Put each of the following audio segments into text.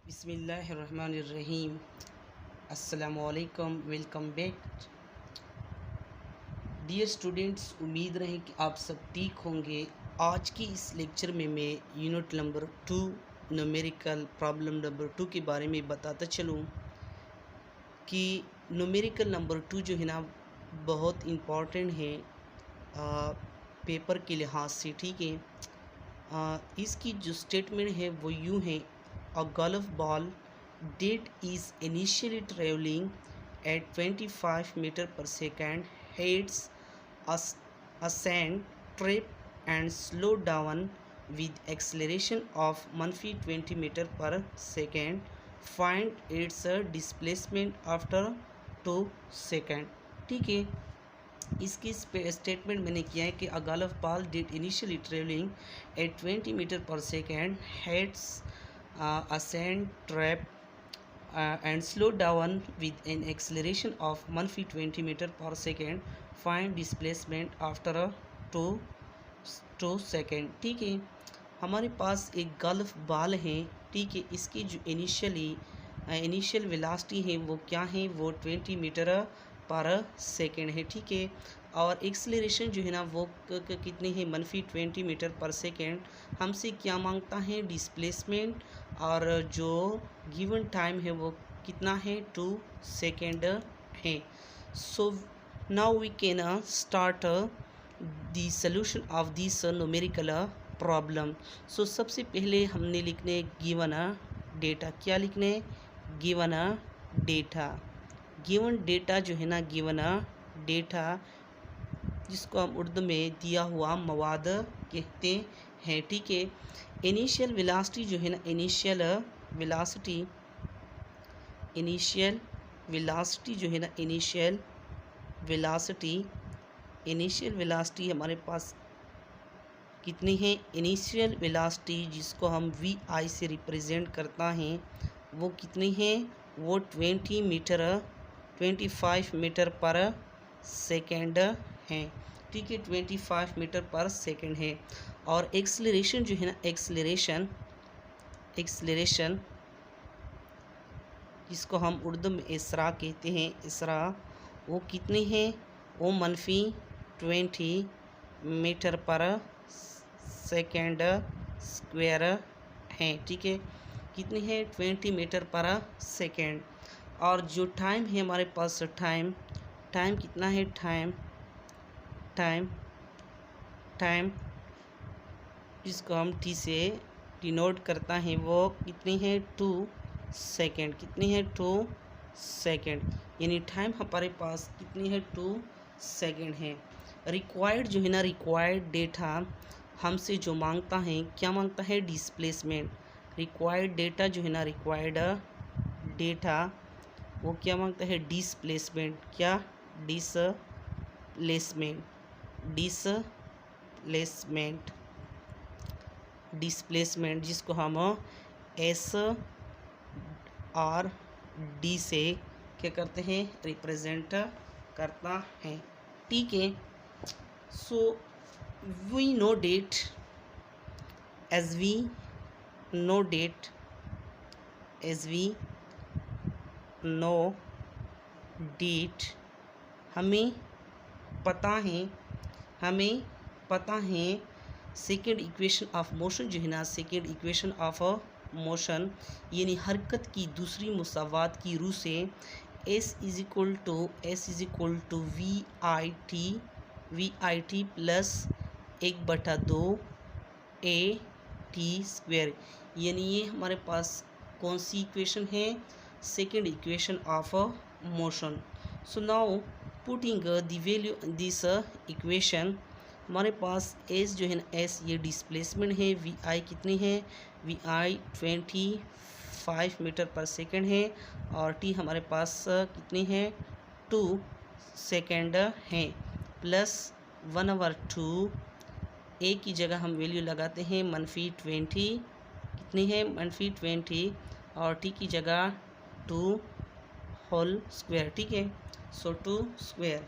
बिस्मिल्लाहिर्रहमानिर्रहीम। अस्सलामुअलैकुम, welcome back. Dear students, उम्मीद रहे कि आप सब ठीक होंगे। आज की इस लेक्चर में मैं unit number 2 numerical problem number 2 के बारे में बताता चलूँ कि न्यूमेरिकल नंबर 2 जो है ना बहुत इम्पॉर्टेंट है पेपर के लिहाज से, ठीक है। इसकी जो स्टेटमेंट है वो यूँ है: A golf ball that is initially traveling at 25 meter per second hits a sand trap and slow down with acceleration of -20 meter per second. Find its displacement after 2 second। ठीक है, इसकी स्टेटमेंट मैंने किया है कि a golf ball did initially travelling at 20 metre per second heads a sand trap and slow down with an acceleration of 120 meter per second. Find displacement after a 2 second। ठीक है, हमारे पास एक गोल्फ बॉल है, ठीक है। इसकी जो initial velocity है वो क्या है, वो 20 मीटर पर सेकेंड है, ठीक है। और एक्सेलरेशन जो है ना वो कितनी है, -20 मीटर पर सेकेंड। हमसे क्या मांगता है, डिस्प्लेसमेंट, और जो गिवन टाइम है वो कितना है, 2 सेकेंड है। So now we can start the solution of this numerical problem. So सबसे पहले हमने लिखने गिवन डेटा। क्या लिखने, गिवन डेटा। गिवन डेटा जो है ना, गिवन डेटा जिसको हम उर्दू में दिया हुआ मवाद कहते हैं, ठीक है। इनिशियल वेलोसिटी जो है ना, इनिशियल वेलोसिटी जो है ना, इनिशियल वेलोसिटी हमारे पास कितनी है, इनिशियल वेलोसिटी जिसको हम वी आई से रिप्रेजेंट करता है वो कितनी है, वो 25 मीटर पर सेकेंड है, ठीक है। 25 मीटर पर सेकेंड है। और एक्सेलरेशन जो है ना, एक्सेलरेशन जिसको हम उर्दू में इसरा कहते हैं, इसरा, वो कितनी है, वो -20 मीटर पर सेकेंड स्क्वायर है, ठीक है। कितनी है, 20 मीटर पर सेकेंड। और जो टाइम है हमारे पास, टाइम कितना है, टाइम जिसको हम टी से डिनोट करता है वो कितनी है, 2 सेकेंड। कितनी है, 2 सेकेंड। यानी टाइम हमारे पास कितनी है, 2 सेकेंड है। रिक्वायर्ड जो है ना, रिक्वायर्ड डेटा हमसे जो मांगता है, क्या मांगता है, डिस्प्लेसमेंट। रिक्वायर्ड डेटा जो है ना, रिक्वायर्ड डेटा वो क्या मांगता है, डिस्प्लेसमेंट। क्या, डिस्प्लेसमेंट जिसको हम SR-D से क्या करते हैं, रिप्रेजेंट करता है, ठीक है। So we know that, as we know that, हमें पता है सेकेंड इक्वेशन ऑफ मोशन जो है ना, सेकेंड इक्वेशन ऑफ मोशन यानी हरकत की दूसरी मुसावात की रूह से S is equal to V I T plus 1/2 AT²। यानी ये हमारे पास कौन सी इक्वेशन है, second equation of motion. So now putting the value this equation, हमारे पास एस जो है ना, एस ये डिस्प्लेसमेंट है, वी आई कितनी है, वी आई 25 मीटर पर सेकेंड है, और टी हमारे पास कितनी है, 2 सेकेंड है, प्लस 1/2 ए की जगह हम वैल्यू लगाते हैं -20, कितनी है, -20, और टी की जगह 2 होल स्क्वायर, ठीक है। सो 2 स्क्वायर।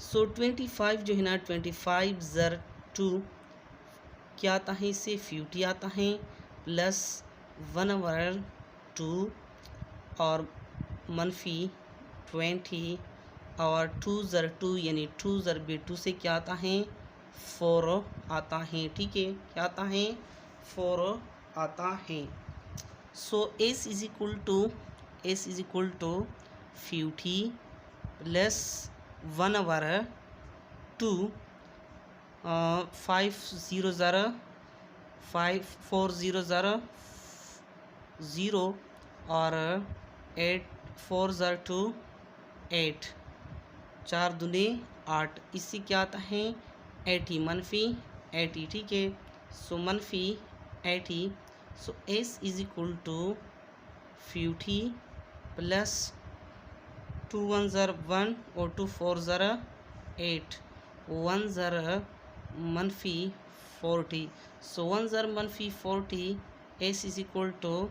सो 25 जो है ना, 25 ज़र 2 क्या आता है, इससे 50 आता है, प्लस 1/2 और मनफी 20 और 2/2 यानी 2/2 से क्या आता है 4 आता है। ठीक है, क्या आता है 4 आता है। So S is equal to 50 plus 1/2 5 और 8 4 8 4 दूनी 8, इससे क्या आता है 80 मनफी 80। ठीक है, सो मनफी 80। So S is equal to 50 plus 2 1 1 और 2 4 8 1 मनफी 40। सो 1 मनफी 40। S is equal to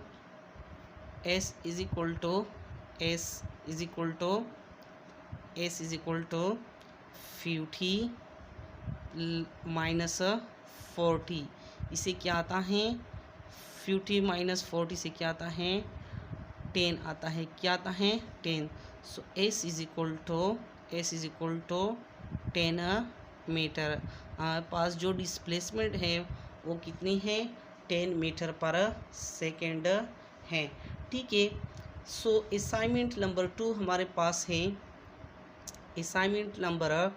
50 minus 40, इसे क्या आता है 50 माइनस 40 से क्या आता है 10 आता है। क्या आता है 10। So S is equal to 10 metre. पास जो डिस्प्लेसमेंट है वो कितनी है 10 मीटर पर सेकेंड है। ठीक है, सो असाइनमेंट नंबर 2 हमारे पास है। असाइनमेंट नंबर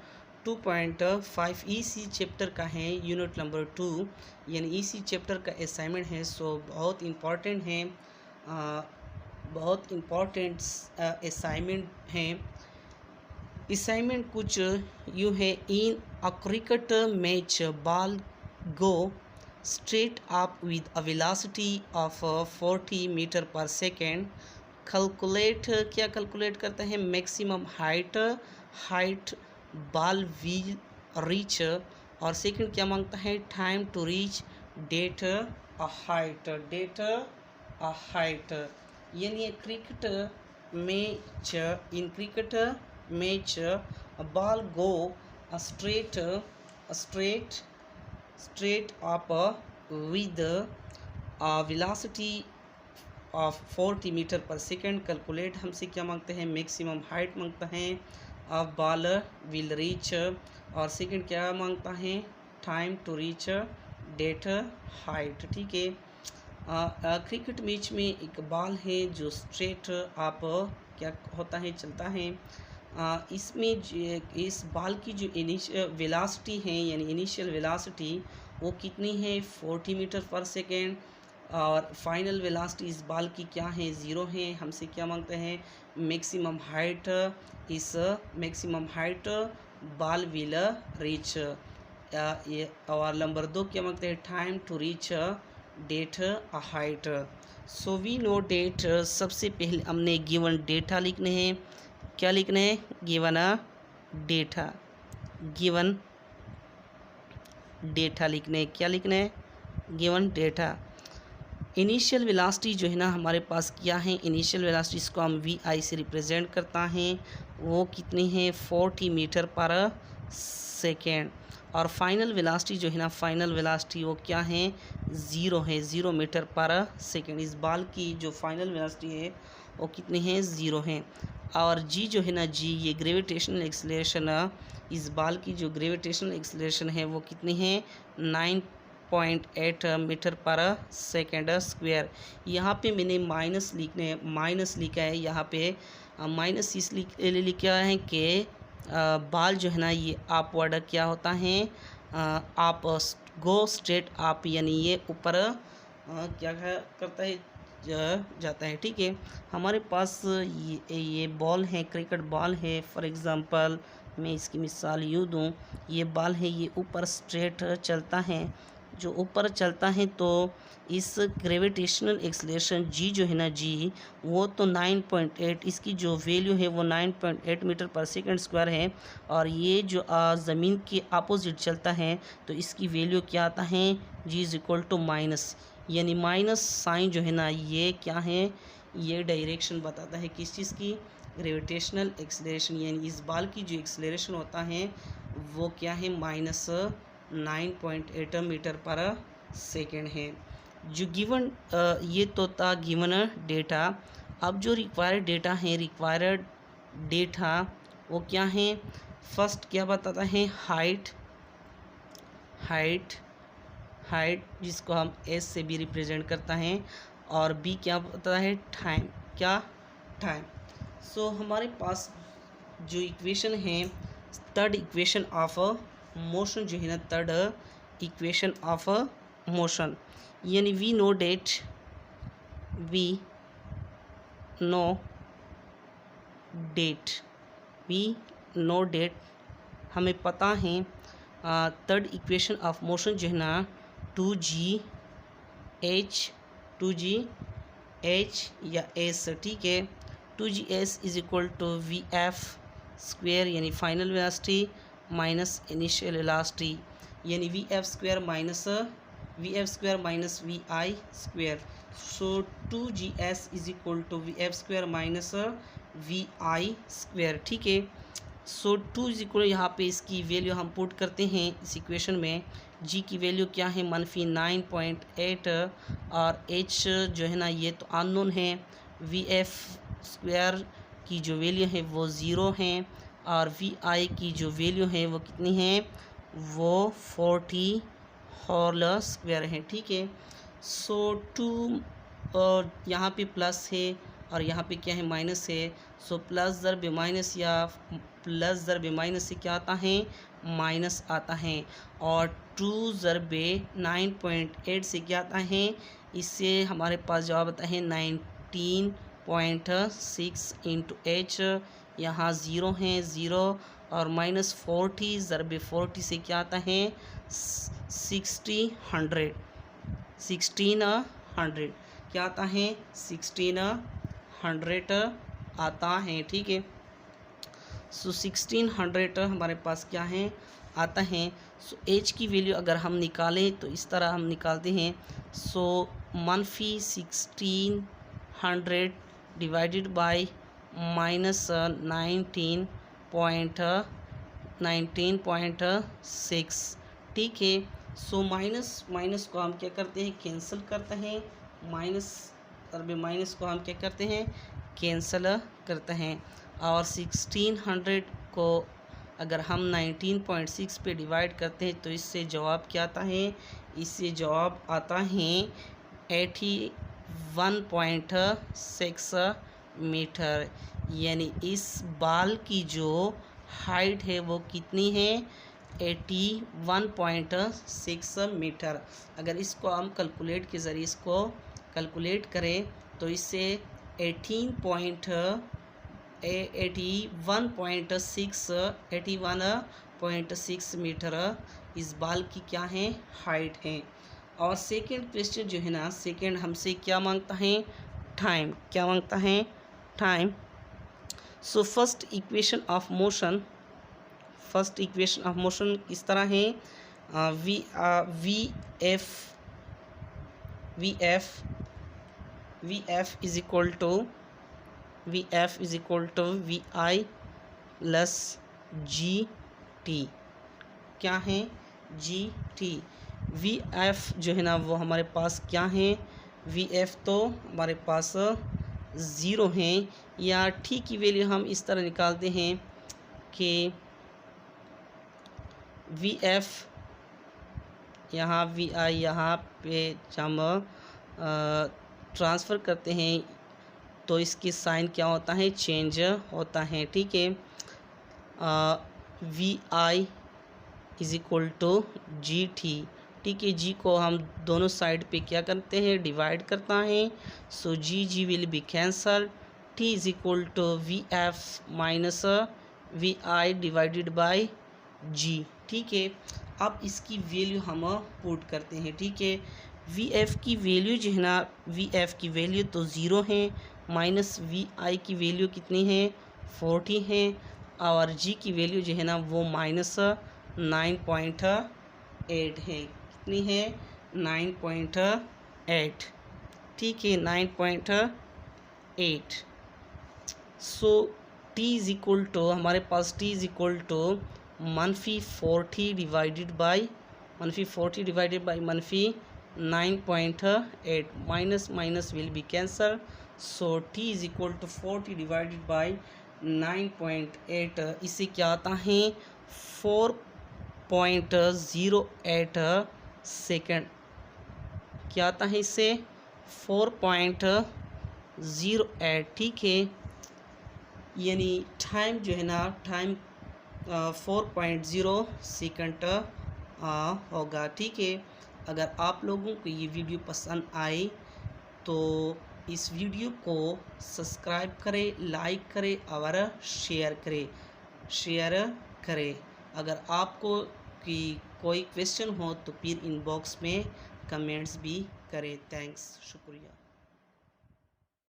2.5 EC चैप्टर का है, यूनिट नंबर 2 यानी EC चैप्टर का असाइनमेंट है। सो बहुत इम्पॉर्टेंट है, बहुत इम्पॉर्टेंट असाइनमेंट है। असाइनमेंट कुछ यूँ है, in a cricket match ball go straight up with a velocity of 40 metre per second. Calculate, क्या कैलकुलेट करते हैं maximum height ball will reach, और सेकंड क्या मांगता है time to reach that a height. यानी cricket match ball go straight up with a velocity of 40 metre per second. Calculate हमसे क्या मांगते हैं मैक्सिमम हाइट मांगता है, अब बॉल विल रीच, और सेकेंड क्या मांगता है time to reach that height. ठीक है, क्रिकेट मैच में एक बॉल है जो स्ट्रेट आप क्या होता है चलता है। इसमें इस बॉल की जो इनिशियल वेलोसिटी है यानी इनिशियल वेलोसिटी वो कितनी है 40 मीटर पर सेकेंड, और फाइनल वेलोसिटी इस बॉल की क्या है 0 है। हमसे क्या मांगते हैं मैक्सिमम हाइट, इस maximum height ball will reach. ये और नंबर 2 क्या मांगते हैं time to reach that height. So we know that, सबसे पहले हमने गिवन डेटा लिखने हैं। क्या लिखना है गिवन डेटा लिखने हैं। क्या लिखना है गिवन डेटा। इनिशियल वेलोसिटी जो है ना हमारे पास क्या है, इनिशियल वेलोसिटी इसको हम VI से रिप्रेजेंट करता है, वो कितनी है 40 मीटर पर सेकेंड, और फाइनल वेलोसिटी जो है ना फाइनल वेलोसिटी वो क्या है 0 है, 0 मीटर पर सेकेंड। इस बॉल की जो फाइनल वेलोसिटी है वो कितनी है 0 है। और G जो है ना G ये ग्रेविटेशनल एक्सीलरेशन, इस बॉल की जो ग्रेविटेशनल एक्सीलरेशन है वो कितनी है 9.8 मीटर पर सेकेंड स्क्वायर। यहाँ पे मैंने माइनस लिखा है, यहाँ पे माइनस इसलिए लिखा है कि बॉल जो है ना ये अपवर्ड क्या होता है आप गो स्ट्रेट आप, यानी ये ऊपर क्या करता है जाता है। ठीक है, हमारे पास ये बॉल है, क्रिकेट बॉल है। फॉर एग्ज़ाम्पल मैं इसकी मिसाल यूँ दूँ, ये बॉल है ये ऊपर स्ट्रेट चलता है, जो ऊपर चलता है तो इस ग्रेविटेशनल एक्सीलरेशन G जो है ना G वो तो 9.8, इसकी जो वैल्यू है वो 9.8 मीटर पर सेकेंड स्क्वायर है, और ये जो ज़मीन के अपोजिट चलता है तो इसकी वैल्यू क्या आता है G is equal to minus, यानी माइनस साइन जो है ना ये क्या है ये डायरेक्शन बताता है किस चीज़ की ग्रेविटेशनल एक्सीलरेशन, यानी इस बॉल की जो एक्सीलरेशन होता है वो क्या है -9.8 मीटर पर सेकेंड है। जो गिवन ये तो था गिवन डेटा। अब जो रिक्वायर्ड डेटा है, रिक्वायर्ड डेटा वो क्या है? फर्स्ट क्या बताता है? हाइट, हाइट, हाइट जिसको हम एस से भी रिप्रेजेंट करता है, और बी क्या बताता है? टाइम। क्या? टाइम। सो हमारे पास जो इक्वेशन है, थर्ड इक्वेशन ऑफ मोशन जो है ना, थर्ड इक्वेशन ऑफ मोशन, यानी we know that, we know that, we know that, हमें पता है थर्ड इक्वेशन ऑफ मोशन जो है ना 2g h या s, ठीक है। 2gs is equal to V F square यानी final velocity minus initial velocity, यानी V F square minus V I square. So 2gs is equal to V F square minus V I square, ठीक है। सो 2 is equal, यहाँ पे इसकी value हम put करते हैं इस इक्वेशन में। g की वैल्यू क्या है? -9.8, और h जो है ना ये तो अननोन है। वी एफ स्क्वायर की जो वैल्यू है वो 0 है, और वी आई की जो वैल्यू है वो कितनी है? वो 40 होल स्क्वायर है, ठीक है। सो 2 और यहाँ पे प्लस है और यहाँ पे क्या है? माइनस है। सो प्लस ज़रब माइनस या प्लस ज़रब माइनस से क्या आता है? माइनस आता है। और 2 ज़रब 9.8 से क्या आता है? इससे हमारे पास जवाब आता है 19.6 इंटू एच, यहाँ 0 है, 0 और माइनस 40 ज़रब 40 से क्या आता है? 1600 क्या आता है? 1600 आता है, ठीक है। सो 1600 हमारे पास क्या है? आता है। सो एच की वैल्यू अगर हम निकालें तो इस तरह हम निकालते हैं। सो -1600 डिवाइडेड बाय माइनस 19.6, ठीक है। सो माइनस को हम क्या करते हैं? कैंसिल करते हैं। माइनस को हम क्या करते हैं? कैंसिल करते हैं। और 1600 को अगर हम 19.6 पे डिवाइड करते हैं तो इससे जवाब क्या आता है? इससे जवाब आता है 81.6 मीटर, यानी इस बाल की जो हाइट है वो कितनी है? 81.6 मीटर। अगर इसको हम कैलकुलेट के ज़रिए इसको कैलकुलेट करें तो इससे 81.6 मीटर इस बाल की क्या है? हाइट है। और सेकंड क्वेश्चन जो है ना, सेकंड हमसे क्या मांगता है? टाइम। क्या मांगता है? Time. So first equation of motion इस तरह है। V F is equal to V I plus G T. क्या है? G T. वी एफ जो है ना वो हमारे पास क्या है? वी एफ तो हमारे पास 0 है, या टी की वैल्यू हम इस तरह निकालते हैं कि वी एफ यहाँ वी आई यहाँ पे हम ट्रांसफ़र करते हैं तो इसकी साइन क्या होता है? चेंज होता है, ठीक है। V I is equal to G T, ठीक है। जी को हम दोनों साइड पे क्या करते हैं? डिवाइड करता है। So G will be cancel. T is equal to V F minus V I divided by G, ठीक है। अब इसकी वैल्यू हम पुट करते हैं, ठीक है। वी एफ की वैल्यू जो है ना, वी एफ की वैल्यू तो 0 है, माइनस वी आई की वैल्यू कितनी है? 40 है, और जी की वैल्यू जो है ना वो माइनस 9.8 है। कितनी है? 9.8, ठीक है, 9.8। So T is equal to हमारे पास T is equal to -40 divided by -40 divided by 9.8 minus minus will be cancelled, so t is equal to 40 divided by 9.8, इसे क्या आता है 4.08 सेकेंड, क्या आता है इससे 4.08, ठीक है। यानी टाइम जो है ना, टाइम 4.0 सेकंड होगा, ठीक है। अगर आप लोगों को ये वीडियो पसंद आए तो इस वीडियो को सब्सक्राइब करें, लाइक करें और शेयर करें। अगर आपको कोई क्वेश्चन हो तो फिर इनबॉक्स में कमेंट्स भी करें। थैंक्स, शुक्रिया।